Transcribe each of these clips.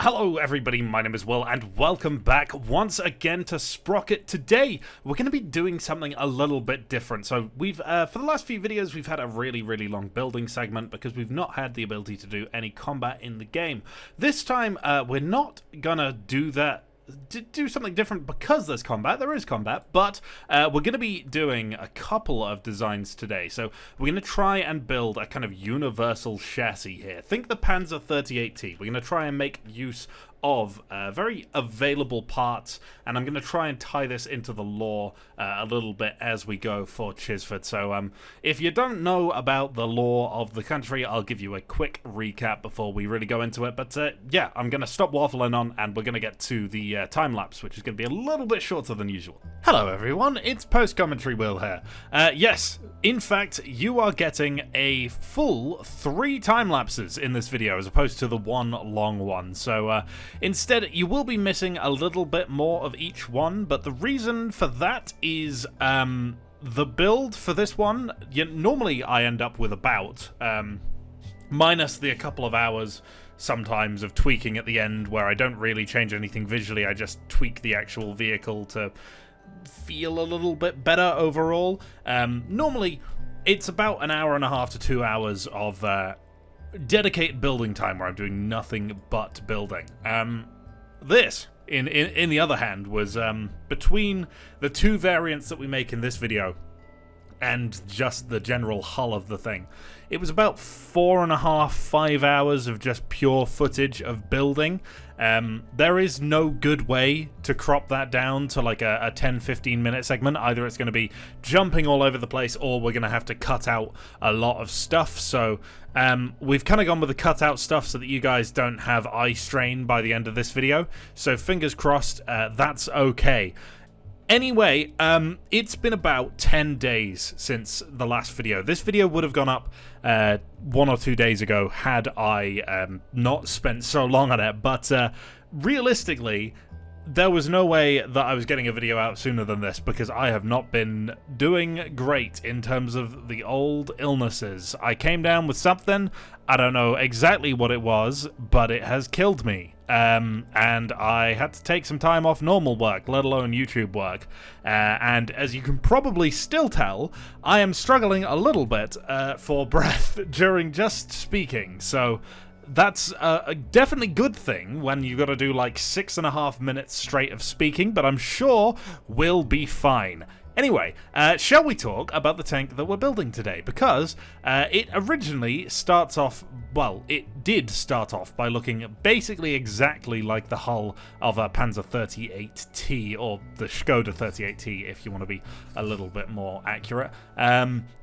Hello everybody, my name is Will and welcome back once again to Sprocket. Today we're going to be doing something a little bit different. So we've, for the last few videos, we've had a really long building segment because we've not had the ability to do any combat in the game. This time we're not gonna do that. Do something different because there's combat. There is combat, but we're going to be doing a couple of designs today. So we're going to try and build a kind of universal chassis here. Think the Panzer 38T. We're going to try and make use of very available parts, and I'm going to try and tie this into the lore a little bit as we go for Chisford. So if you don't know about the lore of the country, I'll give you a quick recap before we really go into it. But yeah, I'm going to stop waffling on and we're going to get to the time-lapse, which is going to be a little bit shorter than usual. Hello everyone, it's Post-Commentary Will here. Yes, in fact, you are getting a full 3 time-lapses in this video as opposed to the one long one. So instead, you will be missing a little bit more of each one, but the reason for that is the build for this one. Normally I end up with about, minus the a couple of hours sometimes of tweaking at the end where I don't really change anything visually, I just tweak the actual vehicle to feel a little bit better overall. Normally it's about an hour and a half to 2 hours of dedicated building time where I'm doing nothing but building. This, in the other hand, was between the 2 variants that we make in this video and just the general hull of the thing. It was about 4.5, 5 hours of just pure footage of building. There is no good way to crop that down to like a 10-15 minute segment. Either it's going to be jumping all over the place or we're going to have to cut out a lot of stuff. So we've kind of gone with the cut out stuff so that you guys don't have eye strain by the end of this video. So fingers crossed, that's okay. Anyway, it's been about 10 days since the last video. This video would have gone up 1 or 2 days ago had I not spent so long on it, but realistically, there was no way that I was getting a video out sooner than this because I have not been doing great in terms of the old illnesses. I came down with something, I don't know exactly what it was, but it has killed me. And I had to take some time off normal work, let alone YouTube work. And as you can probably still tell, I am struggling a little bit for breath during just speaking. So that's a definitely good thing when you got to do like 6.5 minutes straight of speaking, but I'm sure we'll be fine. Anyway, shall we talk about the tank that we're building today? Because it originally starts off, well, it did start off by looking basically exactly like the hull of a Panzer 38T, or the Skoda 38T if you want to be a little bit more accurate.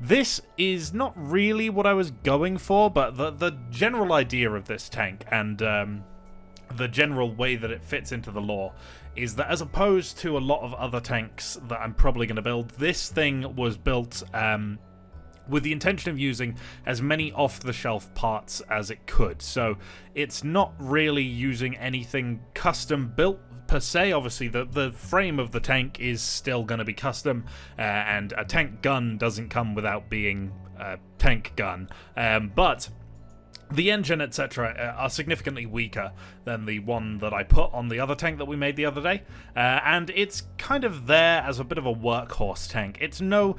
This is not really what I was going for, but the general idea of this tank and the general way that it fits into the lore is that as opposed to a lot of other tanks that I'm probably going to build, this thing was built with the intention of using as many off-the-shelf parts as it could. So it's not really using anything custom built per se. Obviously the frame of the tank is still going to be custom, and a tank gun doesn't come without being a tank gun, but the engine, etc., are significantly weaker than the one that I put on the other tank that we made the other day, and it's kind of there as a bit of a workhorse tank. It's no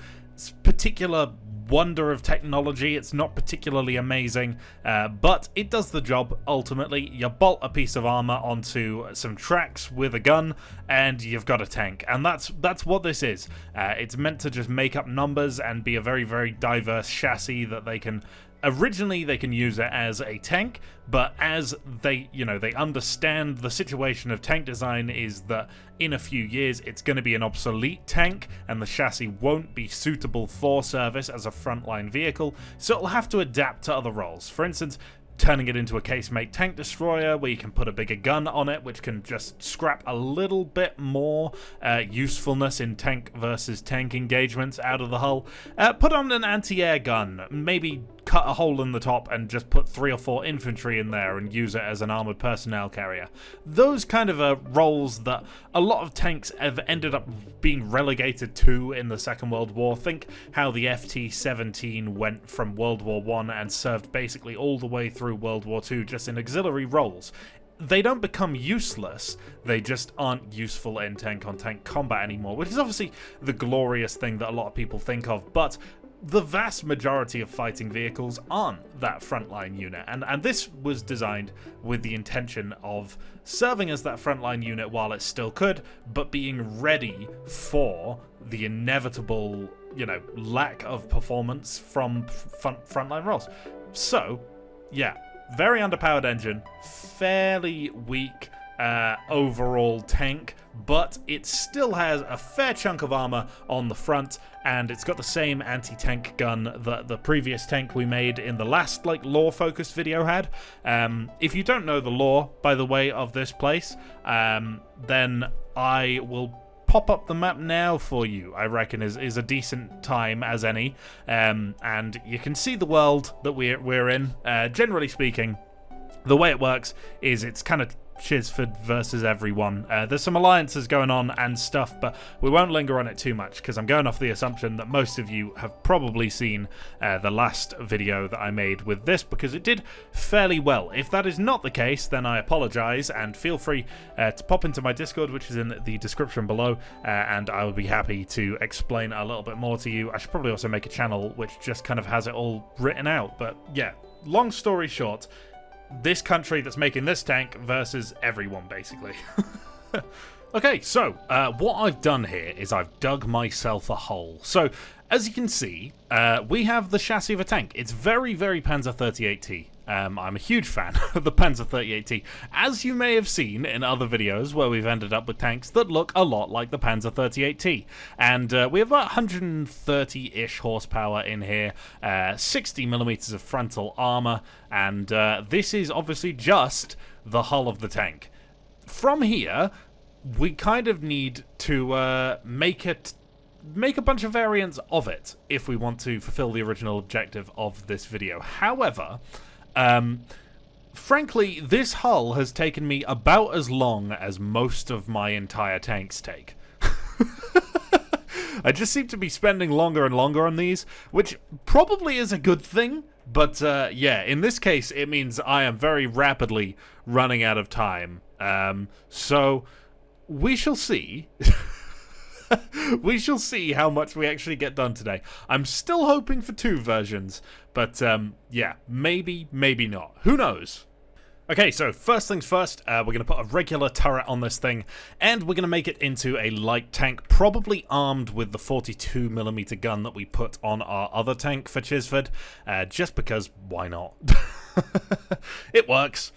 particular wonder of technology, it's not particularly amazing, but it does the job ultimately. You bolt a piece of armor onto some tracks with a gun and you've got a tank, and that's what this is. It's meant to just make up numbers and be a very diverse chassis that they can originally they can use it as a tank, but as they understand the situation of tank design is that in a few years it's going to be an obsolete tank and the chassis won't be suitable for service as a frontline vehicle, so it'll have to adapt to other roles. For instance, turning it into a casemate tank destroyer where you can put a bigger gun on it, which can just scrap a little bit more usefulness in tank versus tank engagements out of the hull. Put on an anti-air gun, maybe cut a hole in the top and just put 3 or 4 infantry in there and use it as an armored personnel carrier. Those kind of roles that a lot of tanks have ended up being relegated to in the Second World War. Think how the FT-17 went from World War I and served basically all the way through World War II just in auxiliary roles. they don't become useless, they just aren't useful in tank-on-tank combat anymore, which is obviously the glorious thing that a lot of people think of, but the vast majority of fighting vehicles aren't that frontline unit, and this was designed with the intention of serving as that frontline unit while it still could, but being ready for the inevitable, you know, lack of performance from frontline roles. So, yeah, very underpowered engine, fairly weak overall tank, but it still has a fair chunk of armor on the front, and it's got the same anti-tank gun that the previous tank we made in the last, like, lore-focused video had. If you don't know the lore, by the way, of this place, then I will pop up the map now for you, I reckon is a decent time as any, and you can see the world that we're in. Generally speaking, the way it works is it's kind of Chisford versus everyone. There's some alliances going on and stuff, but we won't linger on it too much because I'm going off the assumption that most of you have probably seen the last video that I made with this, because it did fairly well. If that is not the case, then I apologize, and feel free to pop into my Discord, which is in the description below, and I will be happy to explain a little bit more to you. I should probably also make a channel which just kind of has it all written out, but yeah, long story short, this country that's making this tank versus everyone, basically. Okay, so what I've done here is I've dug myself a hole. So, as you can see, we have the chassis of a tank. It's very, very Panzer 38T. I'm a huge fan of the Panzer 38T, as you may have seen in other videos where we've ended up with tanks that look a lot like the Panzer 38T. And we have about 130-ish horsepower in here, 60mm of frontal armor, and this is obviously just the hull of the tank. From here, we kind of need to make a bunch of variants of it if we want to fulfill the original objective of this video. However, frankly, this hull has taken me about as long as most of my entire tanks take. I just seem to be spending longer and longer on these, which probably is a good thing, but yeah, in this case, it means I am very rapidly running out of time. So, we shall see. We shall see how much we actually get done today. I'm still hoping for 2 versions, but yeah, maybe, maybe not. Who knows? Okay, so first things first, we're going to put a regular turret on this thing, and we're going to make it into a light tank, probably armed with the 42mm gun that we put on our other tank for Chisford, just because, why not? It works.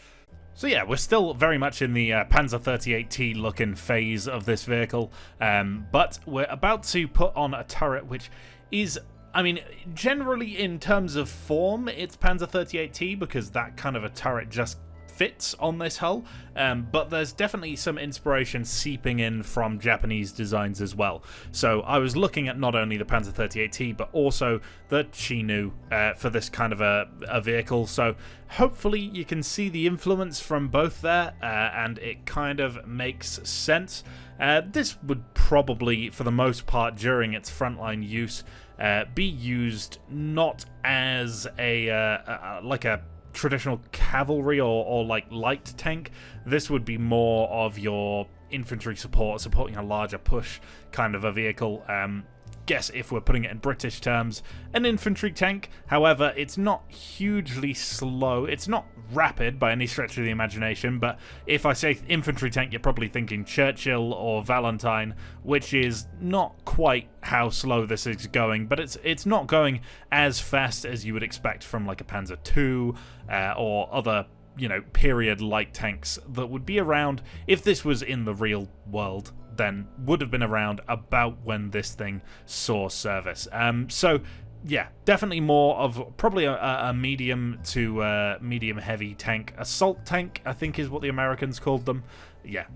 So yeah, we're still very much in the Panzer 38T looking phase of this vehicle, but we're about to put on a turret which is, I mean, generally in terms of form, it's Panzer 38T because that kind of a turret just fits on this hull, but there's definitely some inspiration seeping in from Japanese designs as well. So I was looking at not only the Panzer 38T, but also the Chinu for this kind of a vehicle. So hopefully you can see the influence from both there, and it kind of makes sense. This would probably, for the most part, during its frontline use, be used not as like a traditional cavalry or like light tank. This would be more of your infantry supporting a larger push kind of a vehicle. Guess if we're putting it in British terms, an infantry tank. However, it's not hugely slow. It's not rapid by any stretch of the imagination, but if I say infantry tank, you're probably thinking Churchill or Valentine, which is not quite how slow this is going, but it's not going as fast as you would expect from like a Panzer II or other, you know, period light tanks that would be around if this was in the real world. Then would have been around about when this thing saw service. So yeah, definitely more of probably a medium to medium heavy tank. Assault tank, I think, is what the Americans called them. Yeah,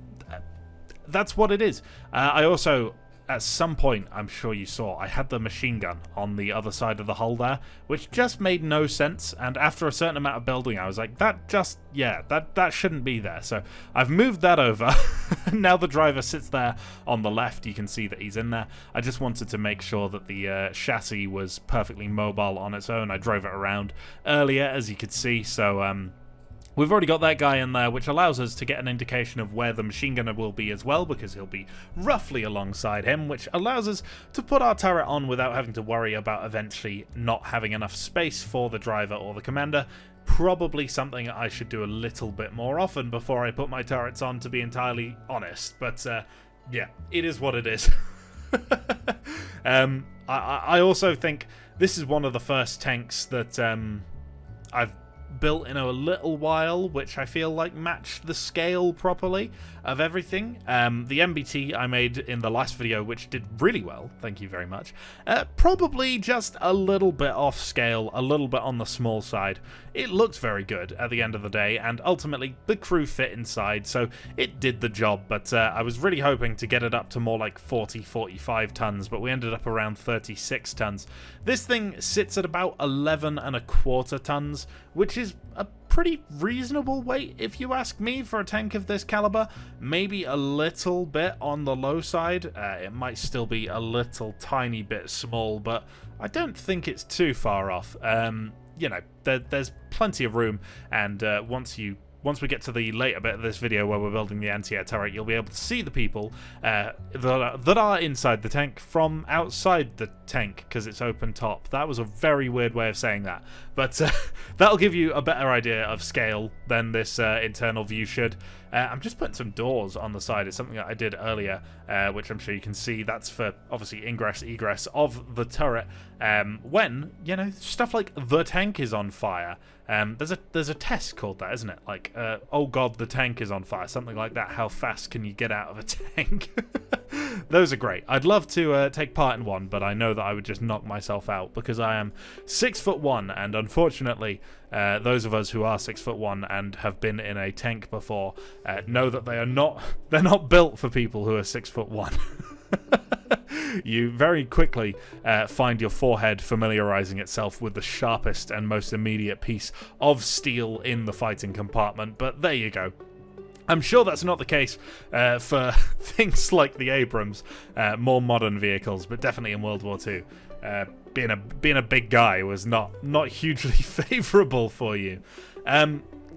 that's what it is. I also, at some point, I'm sure you saw, I had the machine gun on the other side of the hull there, which just made no sense, and after a certain amount of building, I was like, that just, yeah, that shouldn't be there. So I've moved that over. Now the driver sits there on the left. You can see that he's in there. I just wanted to make sure that the chassis was perfectly mobile on its own. I drove it around earlier, as you could see, so We've already got that guy in there, which allows us to get an indication of where the machine gunner will be as well, because he'll be roughly alongside him, which allows us to put our turret on without having to worry about eventually not having enough space for the driver or the commander. Probably something I should do a little bit more often before I put my turrets on, to be entirely honest. But yeah, it is what it is. I also think this is one of the first tanks that I've built in a little while, which I feel like matched the scale properly of everything. The MBT I made in the last video, which did really well, thank you very much, probably just a little bit off scale, a little bit on the small side. It looked very good at the end of the day, and ultimately the crew fit inside, so it did the job. But I was really hoping to get it up to more like 40-45 tons, but we ended up around 36 tons. This thing sits at about 11.25 tons, which is a pretty reasonable weight if you ask me for a tank of this caliber. Maybe a little bit on the low side. It might still be a little tiny bit small, but I don't think it's too far off. You know, there's plenty of room, and once we get to the later bit of this video where we're building the anti-air turret, you'll be able to see the people that are inside the tank from outside the tank, because it's open top. That was a very weird way of saying that, but that'll give you a better idea of scale than this internal view should. I'm just putting some doors on the side. It's something that I did earlier, which I'm sure you can see. That's for, obviously, ingress, egress of the turret when, you know, stuff like the tank is on fire. There's a test called that, isn't it? Like, oh god, the tank is on fire. Something like that. How fast can you get out of a tank? Those are great. I'd love to take part in one, but I know that I would just knock myself out because I am 6'1", and unfortunately, those of us who are 6'1" and have been in a tank before know that they're not built for people who are 6'1". You very quickly find your forehead familiarizing itself with the sharpest and most immediate piece of steel in the fighting compartment, but there you go. I'm sure that's not the case for things like the Abrams, more modern vehicles, but definitely in World War II. Being a big guy was not hugely favorable for you.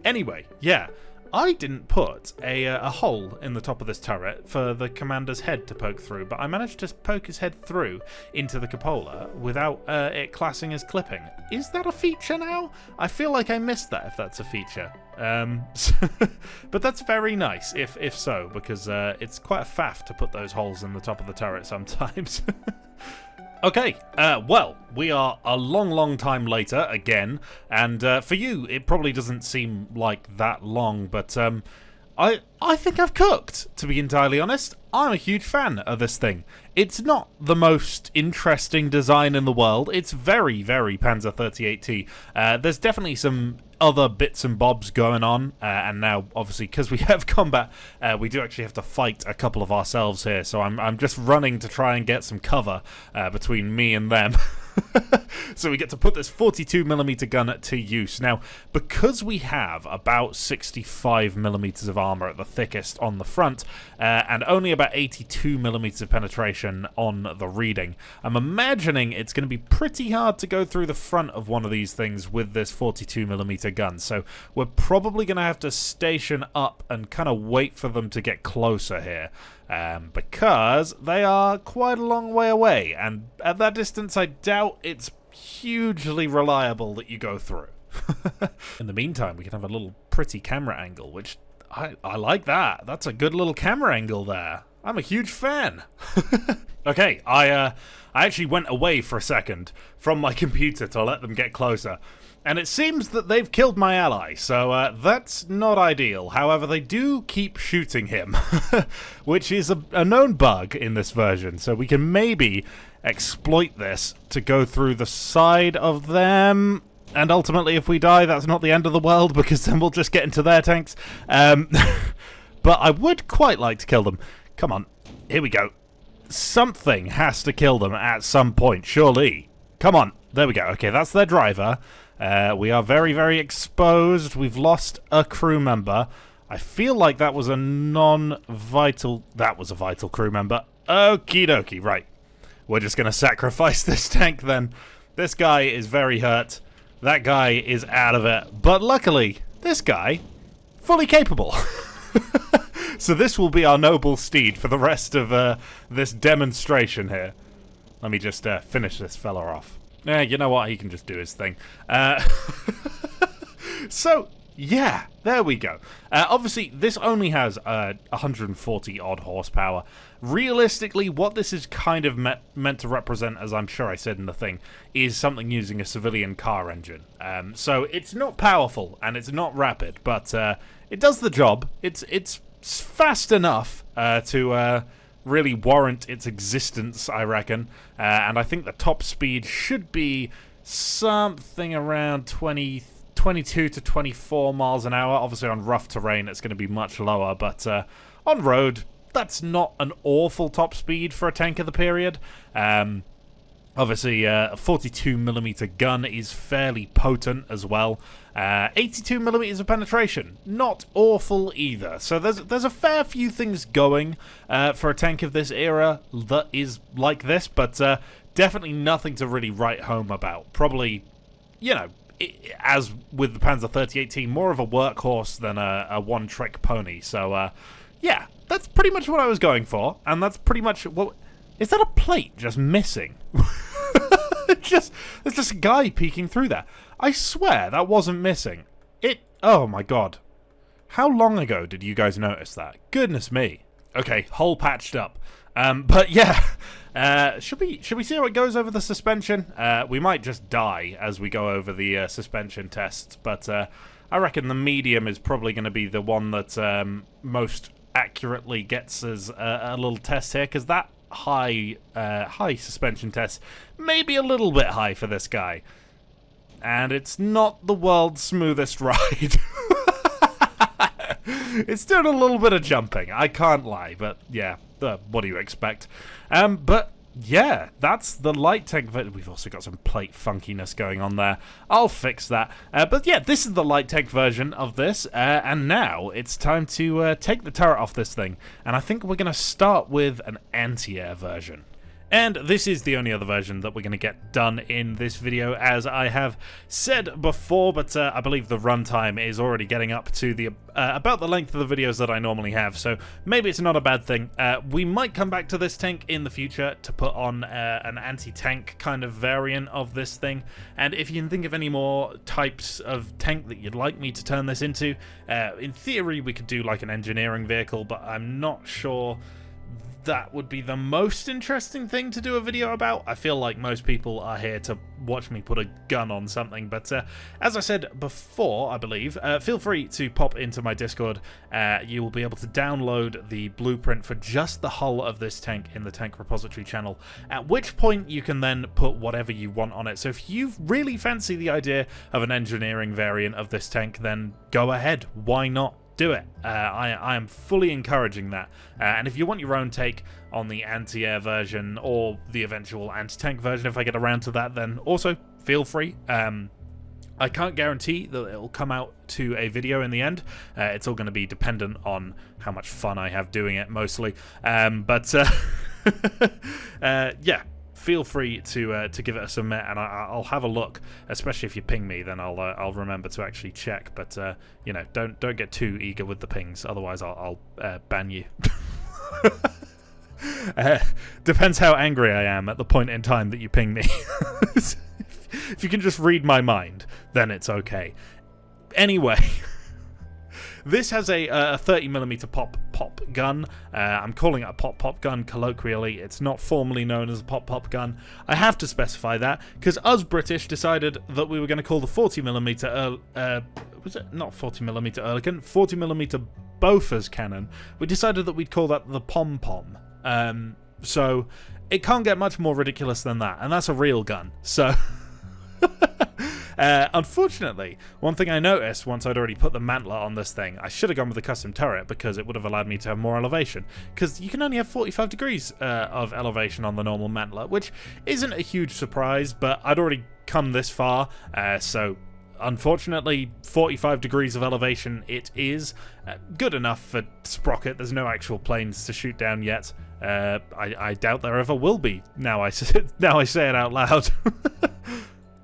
Anyway, yeah. I didn't put a hole in the top of this turret for the commander's head to poke through, but I managed to poke his head through into the cupola without it classing as clipping. Is that a feature now? I feel like I missed that if that's a feature. But that's very nice if so, because it's quite a faff to put those holes in the top of the turret sometimes. Okay, well, we are a long time later again, and for you, it probably doesn't seem like that long, but I think I've cooked, to be entirely honest. I'm a huge fan of this thing. It's not the most interesting design in the world. It's very Panzer 38T. There's definitely some other bits and bobs going on, and now, obviously, because we have combat, we do actually have to fight a couple of ourselves here, so I'm just running to try and get some cover between me and them. So we get to put this 42mm gun to use. Now, because we have about 65mm of armor at the thickest on the front, and only about 82mm of penetration on the reading, I'm imagining it's going to be pretty hard to go through the front of one of these things with this 42mm gun. So we're probably going to have to station up and kind of wait for them to get closer here. Because they are quite a long way away, and at that distance I doubt it's hugely reliable that you go through. In the meantime, we can have a little pretty camera angle, which I like that. That's a good little camera angle there. I'm a huge fan. Okay, I actually went away for a second from my computer to let them get closer. And it seems that they've killed my ally, so that's not ideal. However, they do keep shooting him, which is a known bug in this version. So we can maybe exploit this to go through the side of them. And ultimately, if we die, that's not the end of the world, because then we'll just get into their tanks. But I would quite like to kill them. Come on, here we go. Something has to kill them at some point, surely. Come on, there we go. Okay, that's their driver. We are very exposed. We've lost a crew member. I feel like that was a non-vital... That was a vital crew member. Okie dokie, right. We're just going to sacrifice this tank then. This guy is very hurt. That guy is out of it. But luckily, this guy, fully capable. So this will be our noble steed for the rest of this demonstration here. Let me just finish this fella off. Yeah, you know what? He can just do his thing. So, yeah, there we go. Obviously, this only has 140 odd horsepower. Realistically, what this is kind of meant to represent, as I'm sure I said in the thing, is something using a civilian car engine. So it's not powerful and it's not rapid, but it does the job. It's fast enough to really warrant its existence, I reckon. And I think the top speed should be something around 22 to 24 miles an hour. Obviously on rough terrain it's going to be much lower, but on road that's not an awful top speed for a tank of the period. Obviously a 42mm gun is fairly potent as well. 82mm of penetration, not awful either. So there's a fair few things going for a tank of this era that is like this, but definitely nothing to really write home about. Probably, you know, as with the Panzer 3018, more of a workhorse than a one-trick pony. So, yeah, that's pretty much what I was going for, and that's pretty much what... Is that a plate just missing? There's just a guy peeking through there. I swear that wasn't missing. Oh my god. How long ago did you guys notice that? Goodness me. Okay, hole patched up. But yeah, should we see how it goes over the suspension? We might just die as we go over the suspension tests, but I reckon the medium is probably going to be the one that most accurately gets us a little test here, because that high suspension test may be a little bit high for this guy. And it's not the world's smoothest ride. It's doing a little bit of jumping, I can't lie, but yeah, what do you expect? But yeah, that's the light tank. We've also got some plate funkiness going on there. I'll fix that. But yeah, this is the light tank version of this, and now it's time to take the turret off this thing. And I think we're going to start with an anti-air version. And this is the only other version that we're going to get done in this video, as I have said before, but I believe the runtime is already getting up to the about the length of the videos that I normally have, so maybe it's not a bad thing. We might come back to this tank in the future to put on an anti-tank kind of variant of this thing, and if you can think of any more types of tank that you'd like me to turn this into, in theory we could do like an engineering vehicle, but I'm not sure that would be the most interesting thing to do a video about. I feel like most people are here to watch me put a gun on something, but as I said before, I believe, feel free to pop into my Discord. You will be able to download the blueprint for just the hull of this tank in the tank repository channel, at which point you can then put whatever you want on it. So if you really fancy the idea of an engineering variant of this tank, then go ahead, why not? Do it. I am fully encouraging that. And if you want your own take on the anti-air version or the eventual anti-tank version, if I get around to that, then also feel free. I can't guarantee that it'll come out to a video in the end. It's all going to be dependent on how much fun I have doing it, mostly. But yeah. Feel free to give it a submit, and I'll have a look. Especially if you ping me, then I'll remember to actually check. But you know, don't get too eager with the pings, otherwise I'll ban you. Depends how angry I am at the point in time that you ping me. If you can just read my mind, then it's okay. Anyway. This has a 30mm pop gun. I'm calling it a pop gun colloquially. It's not formally known as a pop gun. I have to specify that because us British decided that we were going to call the 40mm was it not 40mm Ehrlichen, 40mm Bofors cannon. We decided that we'd call that the pom-pom. So it can't get much more ridiculous than that, and that's a real gun. So. Unfortunately, one thing I noticed once I'd already put the mantler on this thing, I should have gone with the custom turret because it would have allowed me to have more elevation, because you can only have 45 degrees of elevation on the normal mantler, which isn't a huge surprise, but I'd already come this far, so unfortunately 45 degrees of elevation it is. Good enough for Sprocket. There's no actual planes to shoot down yet. I doubt there ever will be, now I say it out loud.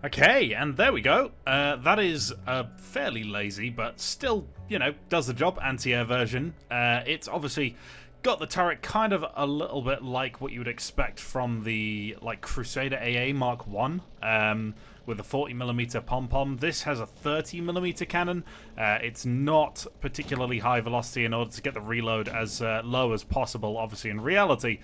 Okay, and there we go. That is a fairly lazy, but still, you know, does the job, anti-air version. It's obviously got the turret kind of a little bit like what you would expect from the, like, Crusader AA Mark 1, with a 40mm pom-pom. This has a 30mm cannon. It's not particularly high velocity in order to get the reload as low as possible. Obviously, in reality,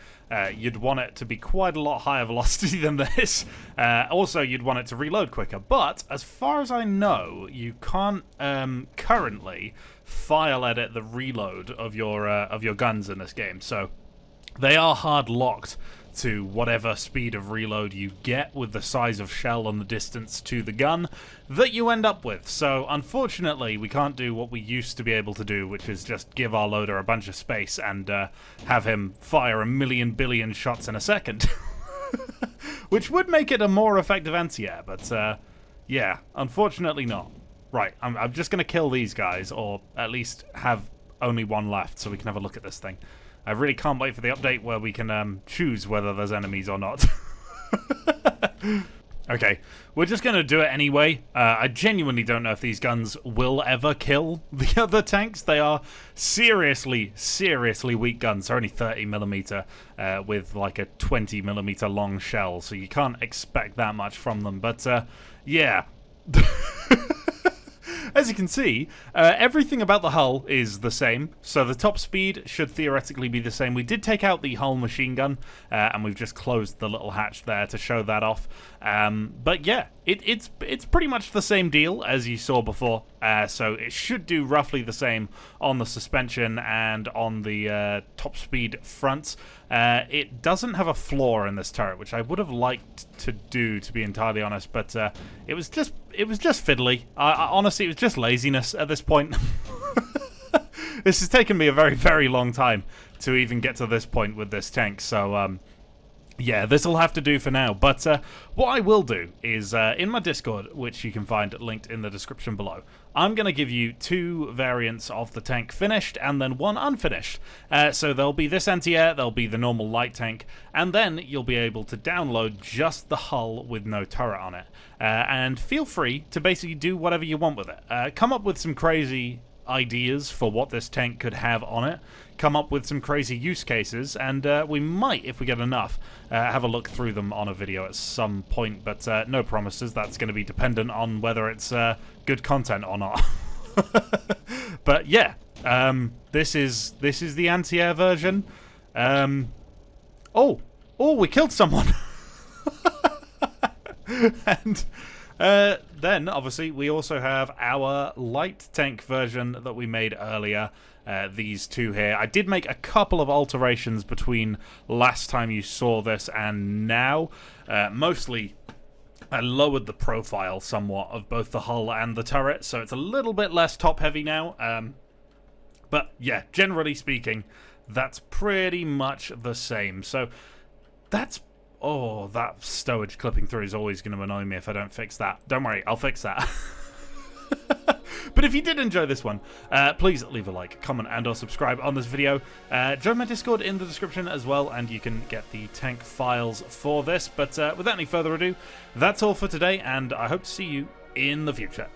you'd want it to be quite a lot higher velocity than this. Also, you'd want it to reload quicker. But, as far as I know, you can't currently file edit the reload of your guns in this game. So, they are hard locked to whatever speed of reload you get with the size of shell and the distance to the gun that you end up with. So unfortunately we can't do what we used to be able to do, which is just give our loader a bunch of space and have him fire a million billion shots in a second. Which would make it a more effective anti-air, but yeah, unfortunately not. Right, I'm just going to kill these guys, or at least have only one left so we can have a look at this thing. I really can't wait for the update where we can choose whether there's enemies or not. Okay, we're just going to do it anyway. I genuinely don't know if these guns will ever kill the other tanks. They are seriously, seriously weak guns. They're only 30mm with like a 20mm long shell, so you can't expect that much from them. But yeah. As you can see, everything about the hull is the same, so the top speed should theoretically be the same. We did take out the hull machine gun, and we've just closed the little hatch there to show that off. But yeah, it's pretty much the same deal as you saw before, so it should do roughly the same on the suspension and on the top speed front. It doesn't have a floor in this turret, which I would have liked to do, to be entirely honest, but it was just fiddly. Honestly, it was just laziness at this point. This has taken me a very, very long time to even get to this point with this tank, so yeah, this will have to do for now. But what I will do is, in my Discord, which you can find linked in the description below, I'm going to give you 2 variants of the tank finished and then 1 unfinished. So there'll be this anti-air, there'll be the normal light tank, and then you'll be able to download just the hull with no turret on it. And feel free to basically do whatever you want with it. Come up with some crazy ideas for what this tank could have on it, come up with some crazy use cases, and we might, if we get enough, have a look through them on a video at some point, but no promises. That's going to be dependent on whether it's good content or not. But yeah, this is the anti-air version. Oh, we killed someone. And then, obviously, we also have our light tank version that we made earlier. These 2 here. I did make a couple of alterations between last time you saw this and now. Mostly, I lowered the profile somewhat of both the hull and the turret, so it's a little bit less top-heavy now. But yeah, generally speaking, that's pretty much the same. So that's... Oh, that stowage clipping through is always going to annoy me if I don't fix that. Don't worry, I'll fix that. But if you did enjoy this one, please leave a like, comment, and or subscribe on this video. Join my Discord in the description as well, and you can get the tank files for this. But without any further ado, that's all for today, and I hope to see you in the future.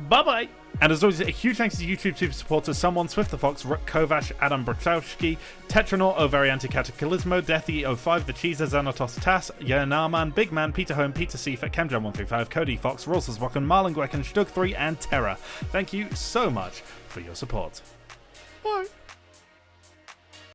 Bye-bye! And as always, a huge thanks to YouTube super supporters Someone, Swift the Fox, Rook Kovash, Adam Brachowski, Tetranaut, Ovariante Cataclysmo, Deathy05, The Cheeser, Xanatos Tas, Yanarman, Big Man, Peter Home, Peter Seifert, Chemjam135, Cody Fox, Rolsas Wocken, Marlon Gwecken, Stug3, and Terra. Thank you so much for your support. Bye!